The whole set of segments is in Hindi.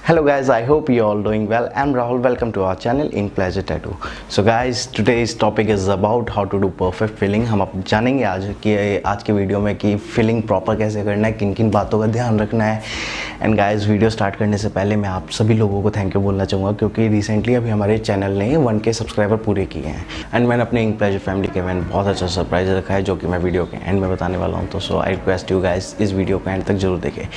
Hello guys, I hope you all doing well. I'm Rahul. Welcome to our channel In Pleasure Tattoo. So guys, today's topic is about how to do perfect filling. हम अब जानेंगे आज के वीडियो में कि फिलिंग प्रॉपर कैसे करना है, किन किन बातों का ध्यान रखना है। एंड गाइस, वीडियो स्टार्ट करने से पहले मैं आप सभी लोगों को थैंक यू बोलना चाहूँगा क्योंकि रिसेंटली अभी हमारे चैनल ने 1K सब्सक्राइबर पूरे किए हैं। एंड मैंने अपने इन प्लेजर फैमिली के मैंने बहुत अच्छा सरप्राइज रखा है जो कि मैं वीडियो के एंड में बताने वाला हूँ। तो सो आई रिक्वेस्ट यू गाइस इस वीडियो को एंड तक जरूर देखें।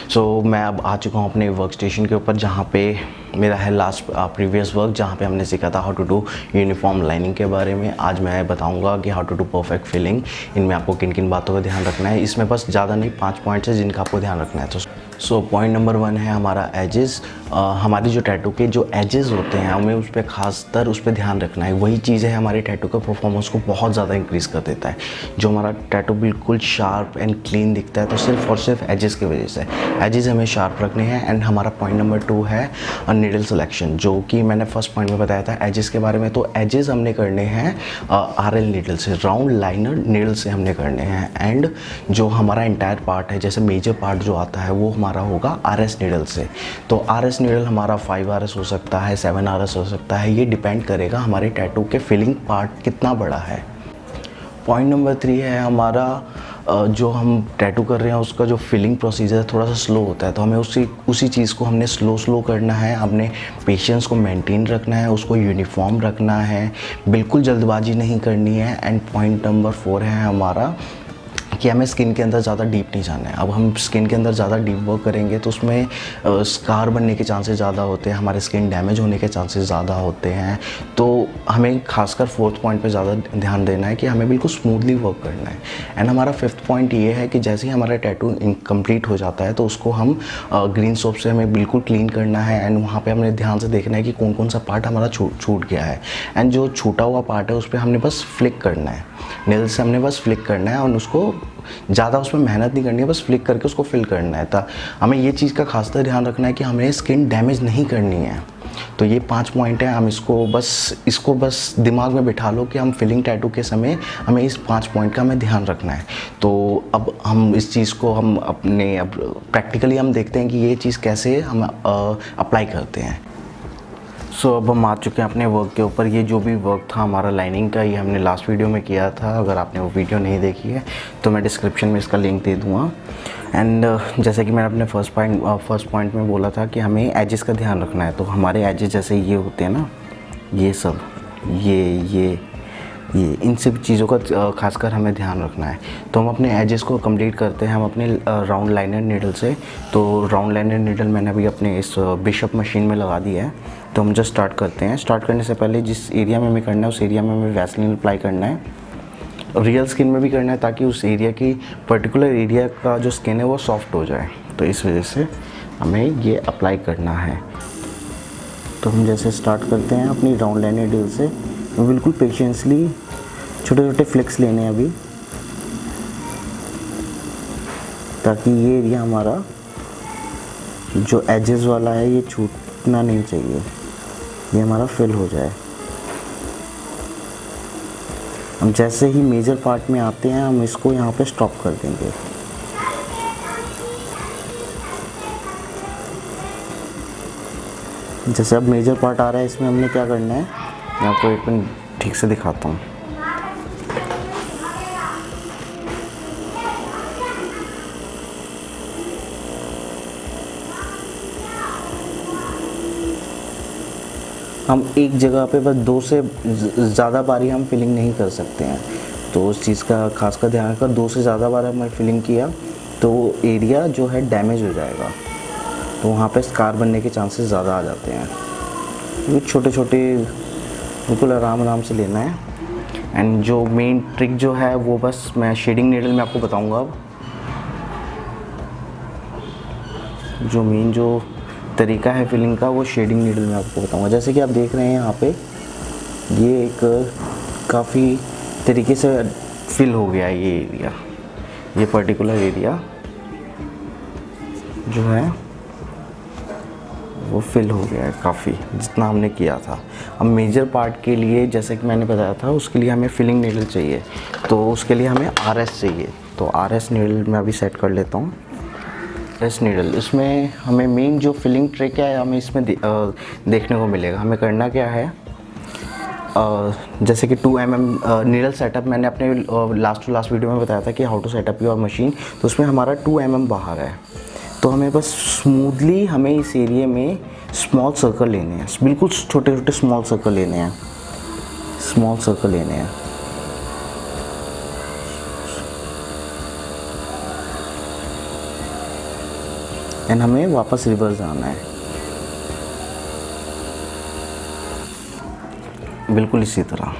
सो मैं अब आ चुका हूँ अपने वर्क स्टेशन के ऊपर जहाँ पे मेरा है लास्ट प्रीवियस वर्क जहाँ पे हमने सीखा था how to do uniform lining के बारे में। आज मैं बताऊंगा कि how to do perfect filling, इनमें आपको किन किन बातों का ध्यान रखना है। इसमें बस ज़्यादा नहीं, 5 पॉइंट्स है जिनका आपको ध्यान रखना है। तो सो पॉइंट नंबर 1 है हमारा एजेस। हमारी जो टैटू के जो एजेस होते हैं हमें उस पर खासतर उस पर ध्यान रखना है। वही चीज़ है हमारे टैटू के परफॉर्मेंस को बहुत ज़्यादा इंक्रीज़ कर देता है। जो हमारा टैटू बिल्कुल शार्प एंड क्लीन दिखता है तो सिर्फ और सिर्फ एजेस की वजह से। एजेस हमें शार्प रखने हैं। एंड हमारा पॉइंट नंबर 2 है नीडल सिलेक्शन, जो कि मैंने फर्स्ट पॉइंट में बताया था एजेस के बारे में। तो एजेस हमने करने हैं RL नीडल से, राउंड लाइनर नीडल से हमने करने हैं। एंड जो हमारा इंटायर पार्ट है, जैसे मेजर पार्ट जो आता है वो हमारा होगा RS नीडल से। तो RS नीडल हमारा 5 RS हो सकता है, 7 RS हो सकता है। ये डिपेंड करेगा हमारे टैटू के फिलिंग पार्ट कितना बड़ा है। पॉइंट नंबर 3 है हमारा जो हम टैटू कर रहे हैं उसका जो फिलिंग प्रोसीजर है थोड़ा सा स्लो होता है, तो हमें उसी चीज़ को हमने स्लो करना है। हमने पेशेंस को मेंटेन रखना है, उसको यूनिफॉर्म रखना है, बिल्कुल जल्दबाजी नहीं करनी है। एंड पॉइंट नंबर 4 है हमारा कि हमें स्किन के अंदर ज़्यादा डीप नहीं जाना है। अब हम स्किन के अंदर ज़्यादा डीप वर्क करेंगे तो उसमें स्कार बनने के चांसेस ज़्यादा होते हैं, हमारे स्किन डैमेज होने के चांसेस ज़्यादा होते हैं। तो हमें खासकर 4th पॉइंट पे ज़्यादा ध्यान देना है कि हमें बिल्कुल स्मूथली वर्क करना है। एंड हमारा 5th पॉइंट ये है कि जैसे ही हमारा टैटू इनकम्प्लीट हो जाता है तो उसको हम ग्रीन सोप से हमें बिल्कुल क्लीन करना है। एंड वहाँ पर हमने ध्यान से देखना है कि कौन कौन सा पार्ट हमारा छूट गया है। एंड जो छूटा हुआ पार्ट है उस पर हमने बस फ्लिक करना है, नेल से हमने बस फ्लिक करना है और उसको ज़्यादा उसमें मेहनत नहीं करनी है, बस फ्लिक करके उसको फिल करना है। तो हमें ये चीज़ का खासकर ध्यान रखना है कि हमें स्किन डैमेज नहीं करनी है। तो ये 5 पॉइंट है, हम इसको बस दिमाग में बिठा लो कि हम फिलिंग टैटू के समय हमें इस 5 पॉइंट का हमें ध्यान रखना है। तो अब हम इस चीज़ को हम अब प्रैक्टिकली हम देखते हैं कि ये चीज़ कैसे हम अप्लाई करते हैं। सो अब हम आ चुके हैं अपने वर्क के ऊपर। ये जो भी वर्क था हमारा लाइनिंग का, ये हमने लास्ट वीडियो में किया था। अगर आपने वो वीडियो नहीं देखी है तो मैं डिस्क्रिप्शन में इसका लिंक दे दूँगा। एंड जैसे कि मैंने अपने फर्स्ट पॉइंट में बोला था कि हमें एजेस का ध्यान रखना है। तो हमारे एजेस जैसे ये होते हैं ना, ये सब ये इन सब चीज़ों का खासकर हमें ध्यान रखना है। तो हम अपने एजेस को कंप्लीट करते हैं हम अपने राउंड लाइनर नीडल से। तो राउंड लाइनर नीडल मैंने अभी अपने इस बिशप मशीन में लगा दिया है। तो हम जस्ट स्टार्ट करते हैं। स्टार्ट करने से पहले जिस एरिया में हमें करना है उस एरिया में हमें वैसलीन अप्लाई करना है। रियल स्किन में भी करना है ताकि उस एरिया की पर्टिकुलर एरिया का जो स्किन है वो सॉफ्ट हो जाए। तो इस वजह से हमें ये अप्लाई करना है। तो हम जैसे स्टार्ट करते हैं अपनी राउंड लाइनर नीडल से, बिल्कुल पेशेंसली छोटे छोटे फ्लिक्स लेने हैं अभी, ताकि ये एरिया हमारा जो एजेस वाला है ये छूटना नहीं चाहिए, ये हमारा फिल हो जाए। हम जैसे ही मेजर पार्ट में आते हैं हम इसको यहाँ पे स्टॉप कर देंगे। जैसे अब मेजर पार्ट आ रहा है, इसमें हमने क्या करना है मैं आपको एक मिनट ठीक से दिखाता हूँ। हम एक जगह पे बस 2 से ज़्यादा बारी हम फिलिंग नहीं कर सकते हैं। तो उस चीज़ का खास कर ध्यान रखकर 2 से ज़्यादा बार हमने फिलिंग किया तो वो एरिया जो है डैमेज हो जाएगा, तो वहाँ पे स्कार बनने के चांसेस ज़्यादा आ जाते हैं। ये छोटे छोटे बिल्कुल आराम से लेना है। एंड जो मेन ट्रिक जो है वो बस मैं शेडिंग नीडल में आपको बताऊँगा। अब जो मेन जो तरीका है फिलिंग का वो शेडिंग नीडल में आपको बताऊंगा। जैसे कि आप देख रहे हैं यहाँ पे ये एक काफ़ी तरीके से फिल हो गया है ये एरिया, ये पर्टिकुलर एरिया जो है वो फिल हो गया है काफ़ी, जितना हमने किया था। अब मेजर पार्ट के लिए जैसे कि मैंने बताया था उसके लिए हमें फिलिंग नीडल चाहिए, तो उसके लिए हमें RS चाहिए। तो RS नीडल मैं अभी सेट कर लेता हूँ। रेस नीडल, इसमें हमें मेन जो फिलिंग ट्रिक है हमें इसमें देखने को मिलेगा। हमें करना क्या है, जैसे कि 2 mm नीडल सेटअप मैंने अपने लास्ट वीडियो में बताया था कि how to setup your machine, तो उसमें हमारा 2 mm बाहर है। तो हमें बस स्मूथली हमें इस एरिया में स्मॉल सर्कल लेने हैं, बिल्कुल छोटे छोटे स्मॉल सर्कल लेने हैं, स्मॉल सर्कल लेने हैं। एंड हमें वापस रिवर्स आना है, बिल्कुल इसी तरह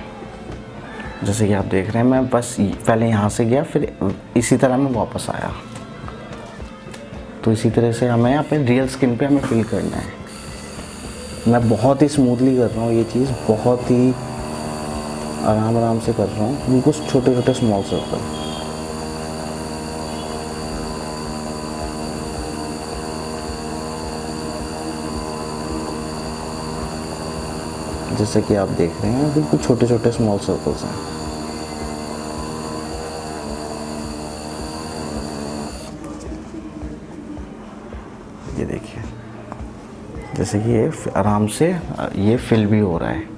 जैसे कि आप देख रहे हैं। मैं बस पहले यहाँ से गया, फिर इसी तरह मैं वापस आया। तो इसी तरह से हमें अपने रियल स्किन पे हमें फील करना है। मैं बहुत ही स्मूथली कर रहा हूँ ये चीज़, बहुत ही आराम से कर रहा हूँ, बिल्कुल छोटे छोटे स्मॉल सर्कल। जैसे कि आप देख रहे हैं बिल्कुल छोटे छोटे स्मॉल सर्कल्स हैं। ये देखिए, जैसे कि ये आराम से ये फिल भी हो रहा है।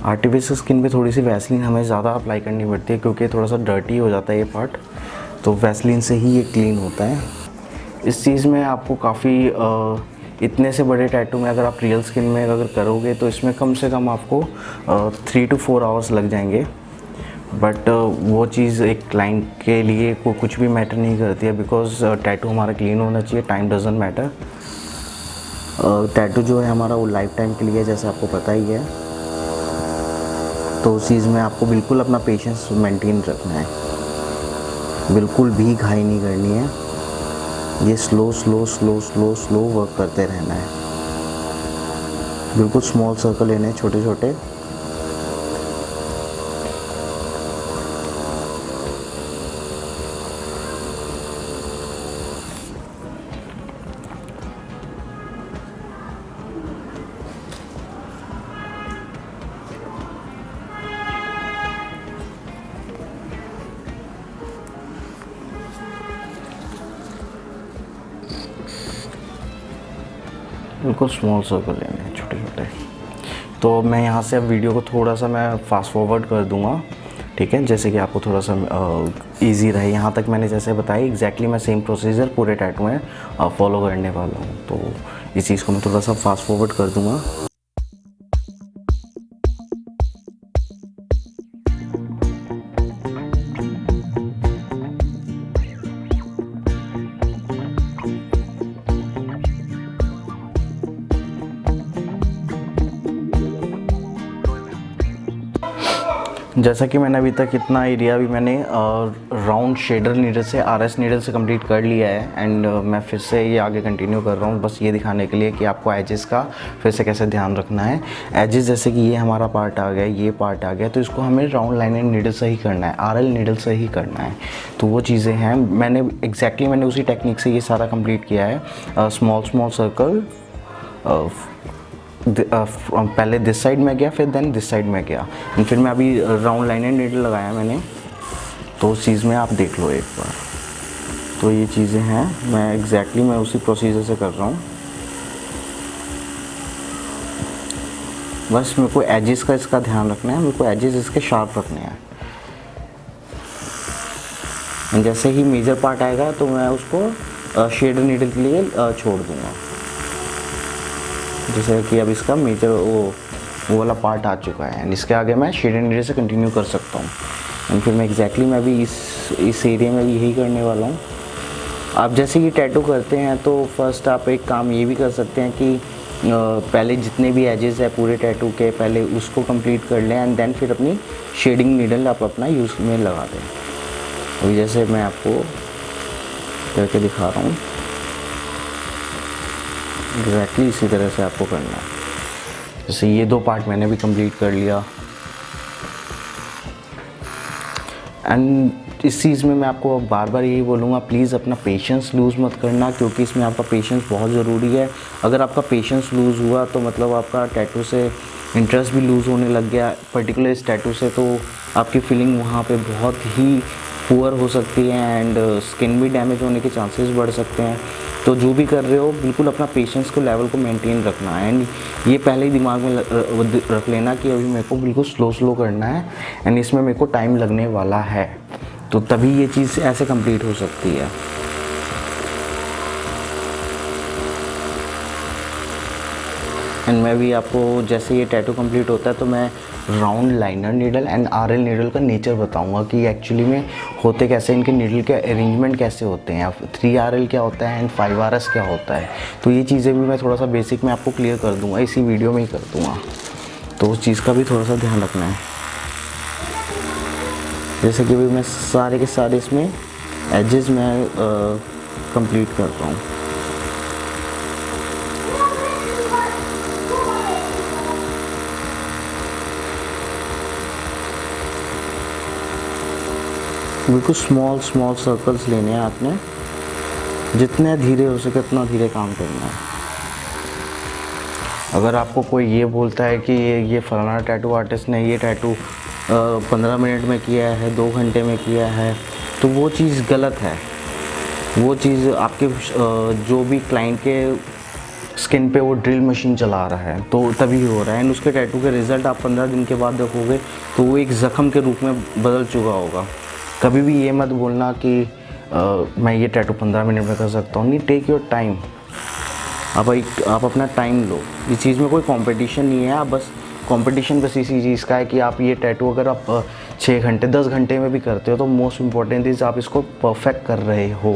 आर्टिफिशियल स्किन पे थोड़ी सी वैसलीन हमें ज़्यादा अप्लाई करनी पड़ती है, क्योंकि थोड़ा सा डर्टी हो जाता है ये पार्ट, तो वैसलीन से ही ये क्लीन होता है। इस चीज़ में आपको काफ़ी इतने से बड़े टैटू में अगर आप रियल स्किन में अगर करोगे तो इसमें कम से कम आपको 3 to 4 आवर्स लग जाएंगे। बट वो चीज़ एक क्लाइंट के लिए को कुछ भी मैटर नहीं करती है, बिकॉज टैटू हमारा क्लीन होना चाहिए, टाइम डजंट मैटर। टैटू जो है हमारा वो लाइफ टाइम के लिए, जैसे आपको पता ही है। तो उस चीज़ में आपको बिल्कुल अपना पेशेंस मेंटेन रखना है, बिल्कुल भी घाई नहीं करनी है। ये स्लो वर्क करते रहना है, बिल्कुल स्मॉल सर्कल लेने हैं छोटे छोटे। बिल्कुल स्मॉल सर्कल लेने हैं छोटे छोटे। तो मैं यहाँ से अब वीडियो को थोड़ा सा मैं फास्ट फॉरवर्ड कर दूँगा, ठीक है, जैसे कि आपको थोड़ा सा इजी रहे। यहाँ तक मैंने जैसे बताया एग्जैक्टली मैं सेम प्रोसीजर पूरे टैटू में फॉलो करने वाला हूँ। तो इस चीज़ को मैं थोड़ा सा फास्ट फॉरवर्ड कर दूँगा। जैसा कि मैंने अभी तक इतना एरिया भी मैंने राउंड शेडर नीडल से RS नीडल से कंप्लीट कर लिया है। एंड मैं फिर से ये आगे कंटिन्यू कर रहा हूँ, बस ये दिखाने के लिए कि आपको एजेस का फिर से कैसे ध्यान रखना है। एजेस जैसे कि ये हमारा पार्ट आ गया, ये पार्ट आ गया, तो इसको हमें राउंड लाइन एंड नीडल से ही करना है, RL नीडल से ही करना है। तो वो चीज़ें हैं, मैंने मैंने उसी टेक्निक से ये सारा कंप्लीट किया है। स्मॉल सर्कल, पहले दिस साइड में गया, फिर देन दिस साइड में गया, फिर मैं अभी राउंड लाइन एंड नीडल लगाया मैंने। तो उस चीज़ में आप देख लो एक बार। तो ये चीज़ें हैं, मैं एग्जैक्टली मैं उसी प्रोसीजर से कर रहा हूँ। बस मेरे को एजेस का इसका ध्यान रखना है, मेरे को एजेस इसके शार्प रखने हैं। जैसे ही मेजर पार्ट आएगा तो मैं उसको शेडर नीडल के लिए छोड़ दूँगा। जैसे कि अब इसका मेजर वो वाला पार्ट आ चुका है, एंड इसके आगे मैं शेडर नीडल से कंटिन्यू कर सकता हूँ। एंड फिर मैं एग्जैक्टली मैं भी इस एरिया में भी यही करने वाला हूँ। आप जैसे कि टैटू करते हैं तो फर्स्ट आप एक काम ये भी कर सकते हैं कि पहले जितने भी एजेस है पूरे टैटू के पहले उसको कंप्लीट कर लें, एंड देन फिर अपनी शेडिंग नीडल आप अपना यूज़ में लगा दें। अभी जैसे मैं आपको करके दिखा रहा हूँ, एग्जैक्टली इसी तरह से आपको करना है। जैसे ये 2 पार्ट मैंने भी कंप्लीट कर लिया। एंड इस चीज़ में मैं आपको बार बार यही बोलूँगा, प्लीज़ अपना पेशेंस लूज़ मत करना, क्योंकि इसमें आपका पेशेंस बहुत ज़रूरी है। अगर आपका पेशेंस लूज़ हुआ तो मतलब आपका टैटू से इंटरेस्ट भी लूज़ होने लग गया, पर्टिकुलर इस टैटू से, तो आपकी फीलिंग वहाँ पे बहुत ही पुअर हो सकती है एंड स्किन भी डैमेज होने के चांसेस बढ़ सकते हैं। तो जो भी कर रहे हो बिल्कुल अपना पेशेंस को लेवल को मेंटेन रखना है एंड ये पहले ही दिमाग में रख लेना कि अभी मेरे को बिल्कुल स्लो करना है एंड इसमें मेरे को टाइम लगने वाला है, तो तभी ये चीज़ ऐसे कंप्लीट हो सकती है। एंड मैं भी आपको जैसे ये टैटू कंप्लीट होता है तो मैं round liner needle and RL needle का नेचर बताऊंगा कि एक्चुअली में होते कैसे, इनके नीडल के अरेंजमेंट कैसे होते हैं, 3RL क्या होता है एंड 5RS क्या होता है। तो ये चीज़ें भी मैं थोड़ा सा बेसिक में आपको क्लियर कर दूंगा, इसी वीडियो में ही कर दूंगा, तो उस चीज़ का भी थोड़ा सा ध्यान रखना है। जैसे कि अभी मैं सारे के सारे इसमें एजेस मैं कंप्लीट करता हूँ। बिल्कुल स्मॉल सर्कल्स लेने हैं आपने, जितने धीरे हो सके उतना धीरे काम करना है। अगर आपको कोई ये बोलता है कि ये फलाना टैटू आर्टिस्ट ने ये टैटू 15 मिनट में किया है, 2 घंटे में किया है, तो वो चीज़ गलत है। वो चीज़ आपके जो भी क्लाइंट के स्किन पे वो ड्रिल मशीन चला रहा है तो तभी हो रहा है एंड उसके टैटू के रिज़ल्ट आप 15 दिन के बाद देखोगे तो वो एक ज़ख्म के रूप में बदल चुका होगा। कभी भी ये मत बोलना कि मैं ये टैटू 15 मिनट में कर सकता हूँ। नहीं, टेक योर टाइम। आप अपना टाइम लो। इस चीज़ में कोई कंपटीशन नहीं है, आप बस कंपटीशन बस इसी चीज़ का है कि आप ये टैटू अगर आप 6 घंटे 10 घंटे में भी करते हो तो मोस्ट इम्पॉर्टेंट चीज़ आप इसको परफेक्ट कर रहे हो।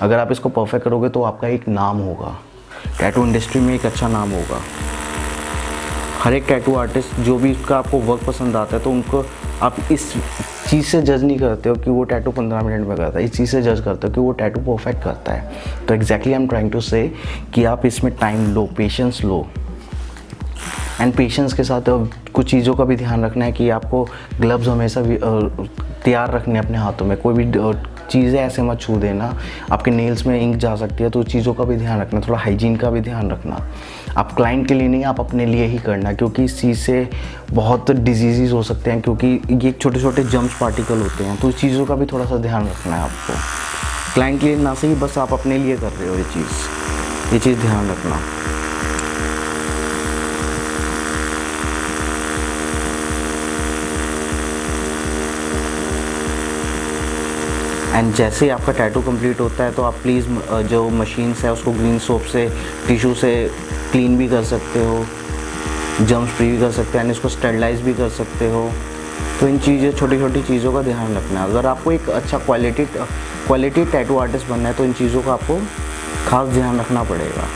अगर आप इसको परफेक्ट करोगे तो आपका एक नाम होगा, टैटू इंडस्ट्री में एक अच्छा नाम होगा। हर एक टैटू आर्टिस्ट जो भी उसका आपको वर्क पसंद आता है तो उनको आप इस चीज़ से जज नहीं करते हो कि वो टैटू 15 मिनट में करता है, इस चीज़ से जज करते हो कि वो टैटू परफेक्ट करता है। तो exactly I am trying to say कि आप इसमें टाइम लो, पेशेंस लो एंड पेशेंस के साथ कुछ चीज़ों का भी ध्यान रखना है कि आपको ग्लव्स हमेशा भी तैयार रखने अपने हाथों में। कोई भी चीज़ें ऐसे मत छू देना, आपके नेल्स में इंक जा सकती है, तो चीज़ों का भी ध्यान रखना, थोड़ा हाइजीन का भी ध्यान रखना। आप क्लाइंट के लिए नहीं, आप अपने लिए ही करना, क्योंकि इस चीज़ से बहुत डिजीज़ हो सकते हैं, क्योंकि ये छोटे छोटे जम्स पार्टिकल होते हैं, तो इस चीज़ों का भी थोड़ा सा ध्यान रखना है आपको। क्लाइंट के लिए ना सही, बस आप अपने लिए कर रहे हो ये चीज़ ध्यान रखना। एंड जैसे ही आपका टैटू कंप्लीट होता है तो आप प्लीज़ जो मशीन्स है उसको ग्रीन सोप से, टिश्यू से क्लीन भी कर सकते हो, जम्स फ्री भी कर सकते हो एंड इसको स्टेरिलाइज भी कर सकते हो। तो इन चीज़ें, छोटी छोटी चीज़ों का ध्यान रखना है। अगर आपको एक अच्छा क्वालिटी टैटू आर्टिस्ट बनना है तो इन चीज़ों का आपको खास ध्यान रखना पड़ेगा।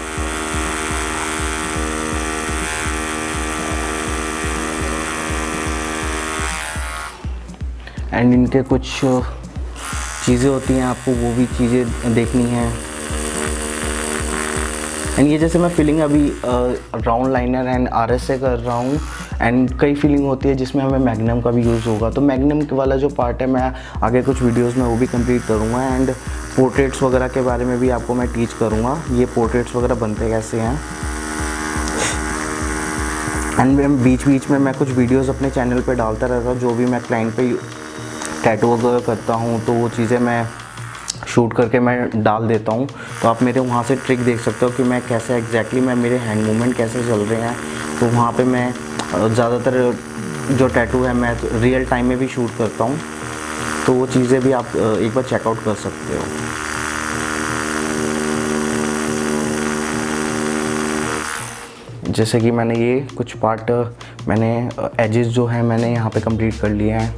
एंड इनके कुछ चीज़ें होती हैं, आपको वो भी चीज़ें देखनी है। एंड ये जैसे मैं फिलिंग अभी राउंड लाइनर एंड आरएस से कर रहा हूँ एंड कई फिलिंग होती है जिसमें हमें मैग्नम का भी यूज़ होगा, तो मैग्नम वाला जो पार्ट है मैं आगे कुछ वीडियोस में वो भी कंप्लीट करूँगा एंड पोर्ट्रेट्स वगैरह के बारे में भी आपको मैं टीच करूँगा, ये पोर्ट्रेट्स वगैरह बनते कैसे हैं। एंड बीच में मैं कुछ वीडियोज़ अपने चैनल पर डालता रहता हूँ, जो भी मैं क्लाइंट पे टैटू वगैरह करता हूँ तो वो चीज़ें मैं शूट करके मैं डाल देता हूँ, तो आप मेरे वहाँ से ट्रिक देख सकते हो कि मैं कैसे एग्जैक्टली मैं मेरे हैंड मूवमेंट कैसे चल रहे हैं। तो वहाँ पे मैं ज़्यादातर जो टैटू है मैं रियल टाइम में भी शूट करता हूँ, तो वो चीज़ें भी आप एक बार चेकआउट कर सकते हो। जैसे कि मैंने ये कुछ पार्ट मैंने एजेस जो है मैंने यहाँ पे कंप्लीट कर लिए हैं।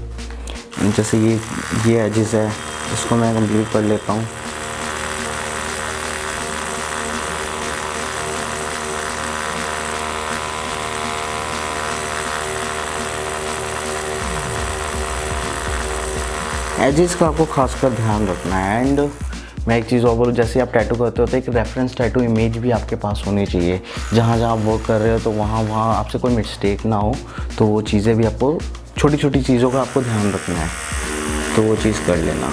जैसे ये एजेस है, इसको मैं कंप्लीट कर लेता हूँ। एजेस का आपको खासकर ध्यान रखना है। एंड मैं एक चीज़ और बोलूँ, जैसे आप टैटू करते हो तो एक रेफरेंस टैटू इमेज भी आपके पास होनी चाहिए। जहाँ आप वर्क कर रहे हो तो वहाँ आपसे कोई मिस्टेक ना हो, तो वो चीज़ें भी आपको, छोटी छोटी चीज़ों का आपको ध्यान रखना है, तो वो चीज़ कर लेना।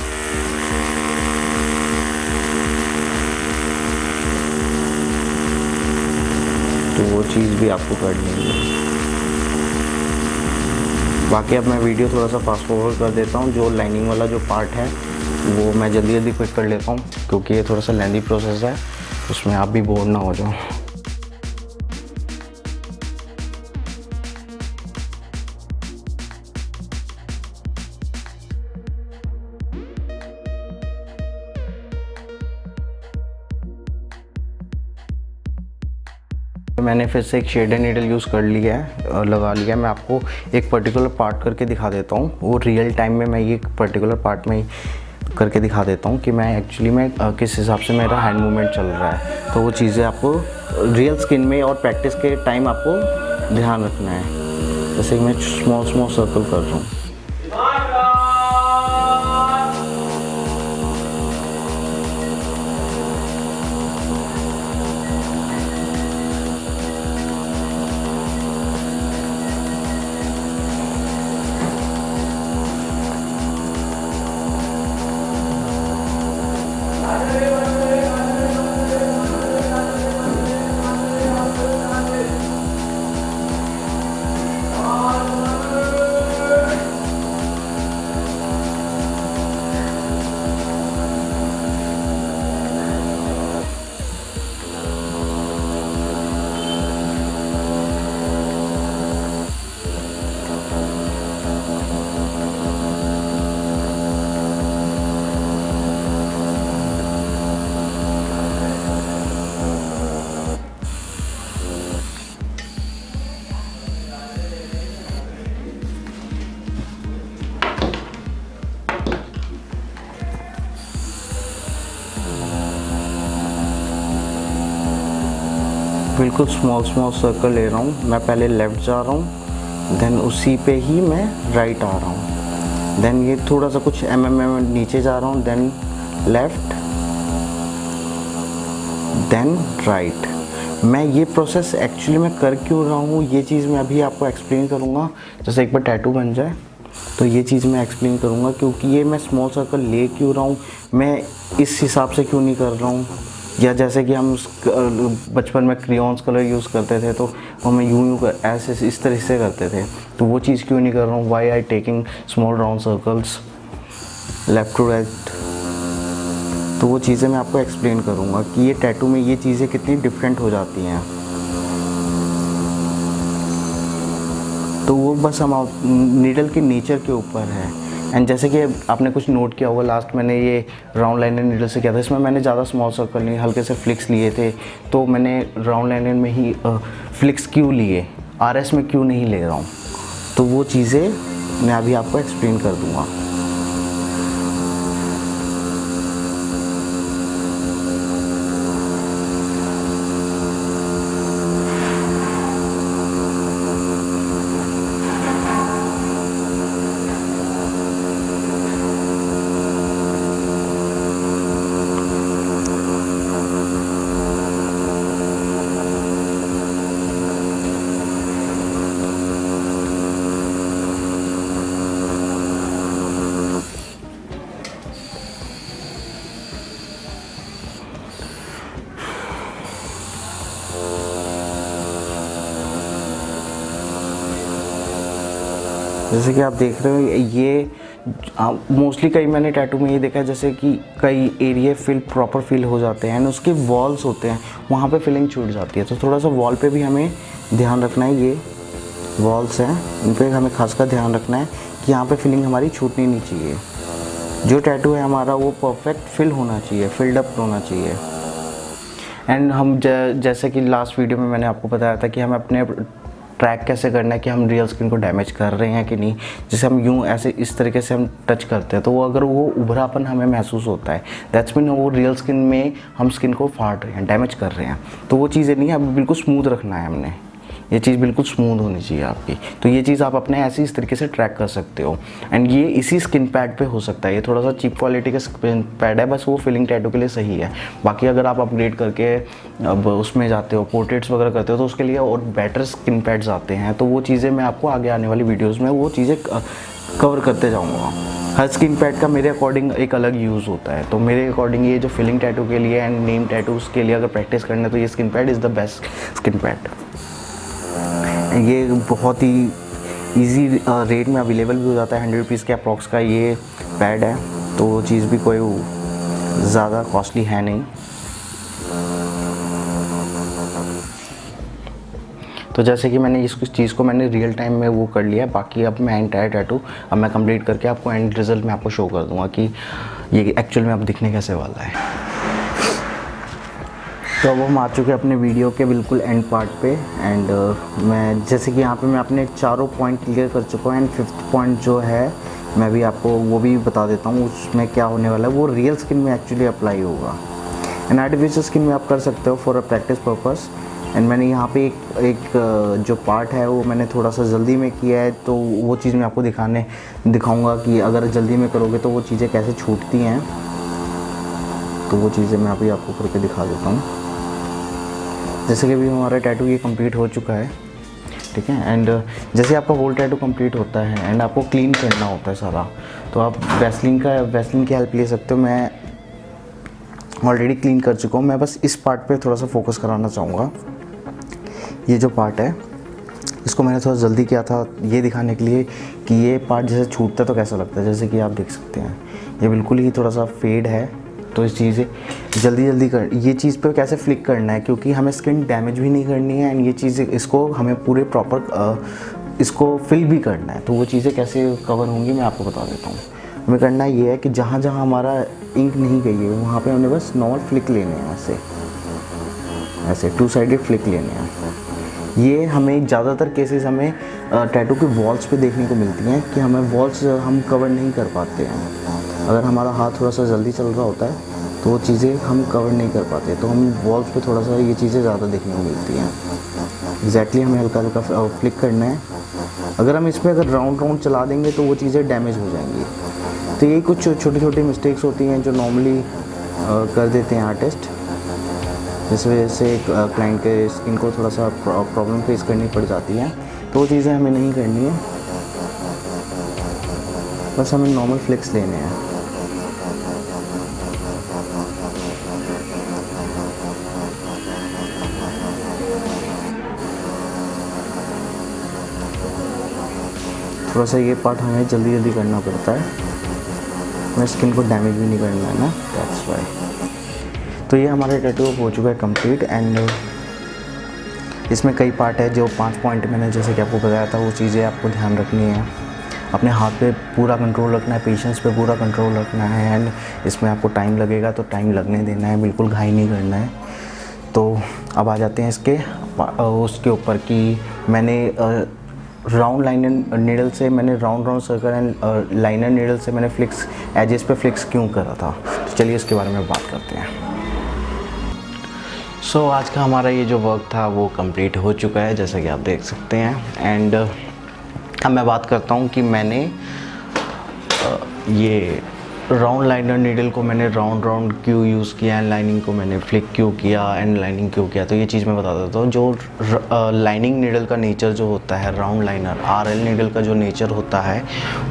तो वो चीज़ भी आपको करनी है। बाकी अब मैं वीडियो थोड़ा सा फास्ट फॉरवर्ड कर देता हूँ। जो लाइनिंग वाला जो पार्ट है वो मैं जल्दी जल्दी क्विक कर लेता हूँ, क्योंकि ये थोड़ा सा लेंदी प्रोसेस है, उसमें आप भी बोर ना हो जाओ। मैंने फिर से एक शेडेड नीडल यूज़ कर लिया है और लगा लिया है। मैं आपको एक पर्टिकुलर पार्ट करके दिखा देता हूँ, वो रियल टाइम में मैं ये पर्टिकुलर पार्ट में करके दिखा देता हूँ कि मैं एक्चुअली में किस हिसाब से मेरा हैंड मूवमेंट चल रहा है। तो वो चीज़ें आपको रियल स्किन में और प्रैक्टिस के टाइम आपको ध्यान रखना है। जैसे कि मैं स्मॉल सर्कल कर रहा हूँ। बिल्कुल स्मॉल सर्कल ले रहा हूँ। मैं पहले लेफ़्ट जा रहा हूँ, देन उसी पे ही मैं राइट आ रहा हूँ, देन ये थोड़ा सा कुछ नीचे जा रहा हूँ, देन लेफ़्ट, देन राइट। मैं ये प्रोसेस एक्चुअली मैं कर क्यों रहा हूँ, ये चीज़ मैं अभी आपको एक्सप्लेन करूँगा। जैसे एक बार टैटू बन जाए तो ये चीज़ मैं एक्सप्लेन करूँगा, क्योंकि ये मैं स्मॉल सर्कल ले क्यों रहा हूँ, मैं इस हिसाब से क्यों नहीं कर रहा हूँ। या जैसे कि हम बचपन में क्रेयॉन्स कलर यूज़ करते थे तो हमें यूँ ऐसे इस तरह से करते थे, तो वो चीज़ क्यों नहीं कर रहा हूँ। Why I taking small round circles left to right. तो वो चीज़ें मैं आपको एक्सप्लेन करूँगा कि ये टैटू में ये चीज़ें कितनी डिफरेंट हो जाती हैं। तो वो बस हम नीडल के नेचर के ऊपर है। एंड जैसे कि आपने कुछ नोट किया होगा, लास्ट मैंने ये राउंड लाइनर नीडल से किया था, इसमें मैंने ज़्यादा स्मॉल सर्कल नहीं, हल्के से फ्लिक्स लिए थे। तो मैंने राउंड लाइनर में ही फ्लिक्स क्यों लिए, आरएस में क्यों नहीं ले रहा हूँ, तो वो चीज़ें मैं अभी आपको एक्सप्लेन कर दूँगा। जैसे कि आप देख रहे हो, ये मोस्टली कई मैंने टैटू में ये देखा है, जैसे कि कई एरिया प्रॉपर फिल हो जाते हैं एंड उसके वॉल्स होते हैं, वहाँ पे फिलिंग छूट जाती है। तो थोड़ा सा वॉल पे भी हमें ध्यान रखना है। ये वॉल्स हैं, इन पर हमें खास कर ध्यान रखना है कि यहाँ पे फिलिंग हमारी छूटनी नहीं चाहिए। जो टैटू है हमारा वो परफेक्ट फिल होना चाहिए, फिल्ड अप होना चाहिए। एंड हम जैसे कि लास्ट वीडियो में मैंने आपको बताया था कि हमें अपने ट्रैक कैसे करना है कि हम रियल स्किन को डैमेज कर रहे हैं कि नहीं। जैसे हम यूँ ऐसे इस तरीके से हम टच करते हैं, तो वो अगर वो उभरापन हमें महसूस होता है, दैट्स मीन वो रियल स्किन में हम स्किन को फाड़ रहे हैं, डैमेज कर रहे हैं। तो वो चीज़ें नहीं है, अब बिल्कुल स्मूथ रखना है हमने, ये चीज़ बिल्कुल स्मूथ होनी चाहिए आपकी। तो ये चीज़ आप अपने ऐसे इस तरीके से ट्रैक कर सकते हो। एंड ये इसी स्किन पैड पे हो सकता है, ये थोड़ा सा चीप क्वालिटी का स्किन पैड है, बस वो फिलिंग टैटू के लिए सही है। बाकी अगर आप अपग्रेड करके अब उसमें जाते हो, पोर्ट्रेट्स वगैरह करते हो, तो उसके लिए और बेटर स्किन पैड्स आते हैं। तो वो चीज़ें मैं आपको आगे आने वाली वीडियोज़ में वो चीज़ें कवर करते जाऊँगा। हर स्किन पैड का मेरे अकॉर्डिंग एक अलग यूज़ होता है। तो मेरे अकॉर्डिंग ये जो फिलिंग टैटू के लिए एंड नेम टैटूज़ के लिए अगर प्रैक्टिस करना है तो ये skin pad is the best skin pad. ये बहुत ही इजी रेट में अवेलेबल भी हो जाता है। 100 रुपीज़ के अप्रॉक्स का ये पैड है, तो वो चीज़ भी कोई ज़्यादा कॉस्टली है नहीं। तो जैसे कि मैंने इस चीज़ को मैंने रियल टाइम में वो कर लिया है। बाकी अब मैं एंटायर टैटू अब मैं कंप्लीट करके आपको एंड रिज़ल्ट में आपको शो कर दूंगा कि ये एक्चुअल में अब दिखने कैसे वाला है। तो अब हम आ चुके हैं अपने वीडियो के बिल्कुल एंड पार्ट पे। एंड मैं जैसे कि यहाँ पे मैं अपने चारों पॉइंट क्लियर कर चुका हूँ। एंड 5th पॉइंट जो है मैं भी आपको वो भी बता देता हूँ उसमें क्या होने वाला है। वो रियल स्किन में एक्चुअली अप्लाई होगा। एंड आर्टिफिशियल स्किन में आप कर सकते हो for a practice purpose. And मैंने यहाँ पे एक जो पार्ट है वो मैंने थोड़ा सा जल्दी में किया है, तो वो चीज़ मैं आपको दिखाऊंगा कि अगर जल्दी में करोगे तो वो चीज़ें कैसे छूटती हैं। तो वो चीज़ें मैं अभी आपको करके दिखा देता हूँ। जैसे कि अभी हमारा टैटू ये कंप्लीट हो चुका है, ठीक है। एंड जैसे आपका होल टैटू कंप्लीट होता है एंड आपको क्लीन करना होता है सारा, तो आप वैसलीन की हेल्प ले सकते हो। मैं ऑलरेडी क्लीन कर चुका हूँ। मैं बस इस पार्ट पे थोड़ा सा फोकस कराना चाहूँगा। ये जो पार्ट है इसको मैंने थोड़ा जल्दी किया था ये दिखाने के लिए कि ये पार्ट जैसे छूटता है तो कैसा लगता है। जैसे कि आप देख सकते हैं ये बिल्कुल ही थोड़ा सा फेड है, तो इस चीज़ें जल्दी ये चीज़ पे कैसे फ्लिक करना है, क्योंकि हमें स्किन डैमेज भी नहीं करनी है। एंड ये चीज़ें इसको हमें पूरे प्रॉपर इसको फिल भी करना है। तो वो चीज़ें कैसे कवर होंगी मैं आपको बता देता हूँ। हमें करना ये है कि जहाँ जहाँ हमारा इंक नहीं गई है वहाँ पे हमें बस नॉर्मल फ्लिक लेने हैं, ऐसे 2 साइडेड फ्लिक लेने हैं। ये हमें ज़्यादातर केसेस हमें टैटू के वॉल्स पे देखने को मिलती हैं कि हमें वॉल्स हम कवर नहीं कर पाते हैं। अगर हमारा हाथ थोड़ा सा जल्दी चल रहा होता है तो वो चीज़ें हम कवर नहीं कर पाते, तो हम वॉल्स पे थोड़ा सा ये चीज़ें ज़्यादा देखने को मिलती हैं। एग्जैक्टली हमें हल्का हल्का फ्लिक करना है। अगर हम इसमें अगर राउंड चला देंगे तो वो चीज़ें डैमेज हो जाएंगी। तो यही कुछ छोटी छोटी मिस्टेक्स होती हैं जो नॉर्मली कर देते हैं आर्टिस्ट, जिस वजह से क्लाइंट के स्किन को थोड़ा सा प्रॉब्लम फेस करनी पड़ जाती है। तो वो चीज़ें हमें नहीं करनी है, बस हमें नॉर्मल फ्लिक्स लेने हैं। थोड़ा सा ये पार्ट हमें जल्दी करना पड़ता है, हमें स्किन को डैमेज भी नहीं करना है ना, दैट्स वाई। तो ये हमारा टैटू हो चुका है कंप्लीट। एंड इसमें कई पार्ट है जो 5 पॉइंट मैंने जैसे कि आपको बताया था, वो चीज़ें आपको ध्यान रखनी है। अपने हाथ पे पूरा कंट्रोल रखना है, पेशेंस पे पूरा कंट्रोल रखना है। एंड इसमें आपको टाइम लगेगा तो टाइम लगने देना है, बिल्कुल घाई नहीं करना है। तो अब आ जाते हैं उसके ऊपर कि मैंने राउंड लाइनर नीडल से मैंने round circle and liner needle से मैंने फ्लिक्स एजेस पे फ्लिक्स क्यों करा था। तो चलिए इसके बारे में बात करते हैं। सो आज का हमारा ये जो वर्क था वो कंप्लीट हो चुका है, जैसा कि आप देख सकते हैं। एंड अब मैं बात करता हूँ कि मैंने ये राउंड लाइनर नीडल को मैंने राउंड क्यों यूज़ किया एंड लाइनिंग को मैंने फ्लिक क्यों किया एंड लाइनिंग क्यों किया। तो ये चीज़ मैं बता देता हूँ। जो लाइनिंग नीडल का नेचर जो होता है, राउंड लाइनर RL नीडल का जो नेचर होता है,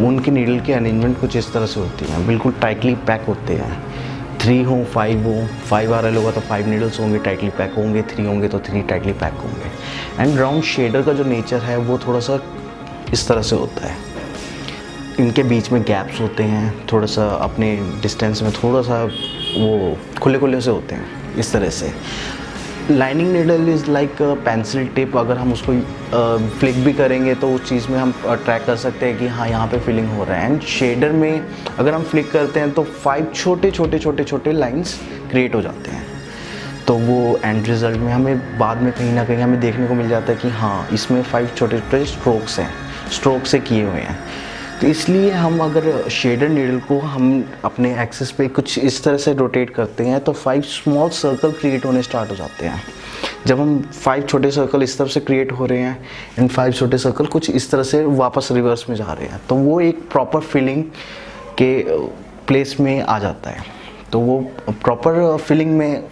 उनकी नीडल की अरेंजमेंट कुछ इस तरह से होती है, बिल्कुल टाइटली पैक होते हैं। 3 हो 5 हो, 5 RL होगा तो 5 नीडल्स होंगे टाइटली पैक होंगे, 3 होंगे तो 3 टाइटली पैक होंगे। एंड राउंड शेडर का जो नेचर है वो थोड़ा सा इस तरह से होता है, इनके बीच में गैप्स होते हैं, थोड़ा सा अपने डिस्टेंस में थोड़ा सा वो खुले से होते हैं इस तरह से। Lining needle is like pencil tip. अगर हम उसको फ्लिक भी करेंगे तो उस चीज़ में हम ट्रैक कर सकते हैं कि हाँ यहाँ पे फिलिंग हो रहा है। एंड शेडर में अगर हम फ्लिक करते हैं तो 5 छोटे लाइंस क्रिएट हो जाते हैं। तो वो एंड रिज़ल्ट में हमें बाद में कहीं ना कहीं हमें देखने को मिल जाता है कि हाँ इसमें 5 छोटे स्ट्रोक्स हैं, स्ट्रोक से किए हुए हैं। तो इसलिए हम अगर शेडर नीडल को हम अपने एक्सिस पे कुछ इस तरह से रोटेट करते हैं तो 5 स्मॉल सर्कल क्रिएट होने स्टार्ट हो जाते हैं। जब हम 5 छोटे सर्कल इस तरफ से क्रिएट हो रहे हैं एंड 5 छोटे सर्कल कुछ इस तरह से वापस रिवर्स में जा रहे हैं, तो वो एक प्रॉपर फिलिंग के प्लेस में आ जाता है, तो वो प्रॉपर फिलिंग में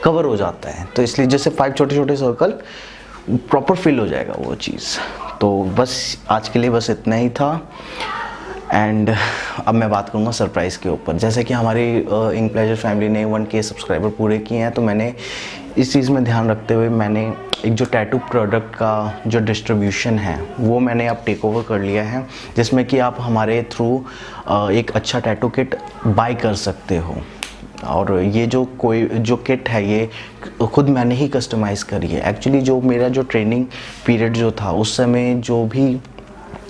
कवर हो जाता है। तो इसलिए जैसे 5 छोटे सर्कल प्रॉपर फिल हो जाएगा वो चीज़। तो बस आज के लिए बस इतना ही था। एंड अब मैं बात करूँगा सरप्राइज़ के ऊपर। जैसे कि हमारी इंक प्लेजर फैमिली ने 1K सब्सक्राइबर पूरे किए हैं, तो मैंने इस चीज़ में ध्यान रखते हुए मैंने एक जो टैटू प्रोडक्ट का जो डिस्ट्रीब्यूशन है वो मैंने अब टेक ओवर कर लिया है, जिसमें कि आप हमारे थ्रू एक अच्छा टैटू किट बाय कर सकते हो। और ये जो किट है ये खुद मैंने ही कस्टमाइज़ करी है। एक्चुअली जो मेरा जो ट्रेनिंग पीरियड जो था उस समय जो भी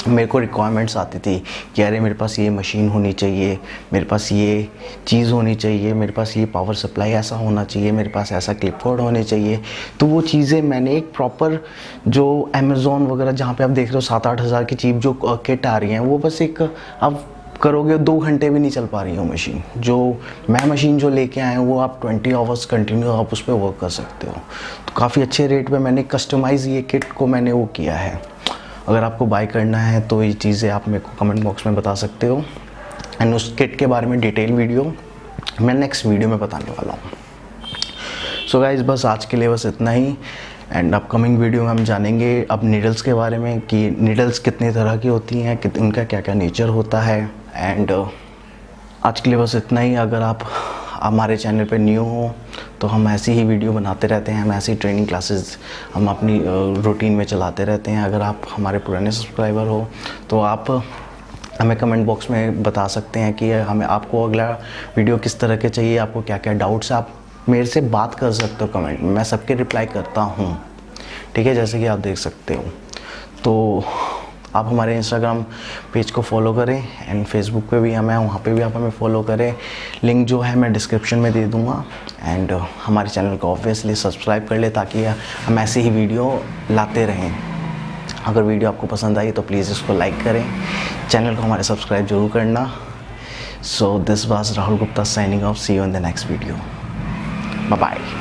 मेरे को रिक्वायरमेंट्स आती थी कि अरे मेरे पास ये मशीन होनी चाहिए, मेरे पास ये चीज़ होनी चाहिए, मेरे पास ये पावर सप्लाई ऐसा होना चाहिए, मेरे पास ऐसा क्लिप कॉर्ड होने चाहिए, तो वो चीज़ें मैंने एक प्रॉपर जो अमेज़ॉन वगैरह जहाँ पे आप देख रहे हो 7-8 हज़ार की चीप जो किट आ रही हैं, वो बस एक आप करोगे 2 घंटे भी नहीं चल पा रही हो मशीन। जो मैं मशीन जो लेके आया हूँ वो आप 20 आवर्स कंटिन्यू आप उस पर वर्क कर सकते हो। तो काफ़ी अच्छे रेट पे मैंने कस्टमाइज़ ये किट को मैंने वो किया है। अगर आपको बाय करना है तो ये चीज़ें आप मेरे को कमेंट बॉक्स में बता सकते हो, एंड उस किट के बारे में डिटेल वीडियो मैं नेक्स्ट वीडियो में बताने वाला हूँ। सो गाइज़ बस आज के लिए बस इतना ही, एंड अपकमिंग वीडियो में हम जानेंगे अब नीडल्स के बारे में कि नीडल्स कितने तरह की होती हैं, उनका क्या क्या नेचर होता है। एंड आज के लिए बस इतना ही। अगर आप हमारे चैनल पे न्यू हो तो हम ऐसी ही वीडियो बनाते रहते हैं, हम ऐसी ट्रेनिंग क्लासेस हम अपनी रूटीन में चलाते रहते हैं। अगर आप हमारे पुराने सब्सक्राइबर हो तो आप हमें कमेंट बॉक्स में बता सकते हैं कि हमें आपको अगला वीडियो किस तरह के चाहिए, आपको क्या क्या डाउट्स, आप मेरे से बात कर सकते हो कमेंट में, मैं सबके रिप्लाई करता हूँ, ठीक है, जैसे कि आप देख सकते हो। तो आप हमारे इंस्टाग्राम पेज को फॉलो करें, एंड फेसबुक पे भी हमें, वहाँ पे भी आप हमें फॉलो करें। लिंक जो है मैं डिस्क्रिप्शन में दे दूँगा। एंड हमारे चैनल को ऑब्वियसली सब्सक्राइब कर ले ताकि हम ऐसे ही वीडियो लाते रहें। अगर वीडियो आपको पसंद आई तो प्लीज़ इसको लाइक करें, चैनल को हमारे सब्सक्राइब जरूर करना। So this was Rahul Gupta signing off, see you in the next video, bye bye.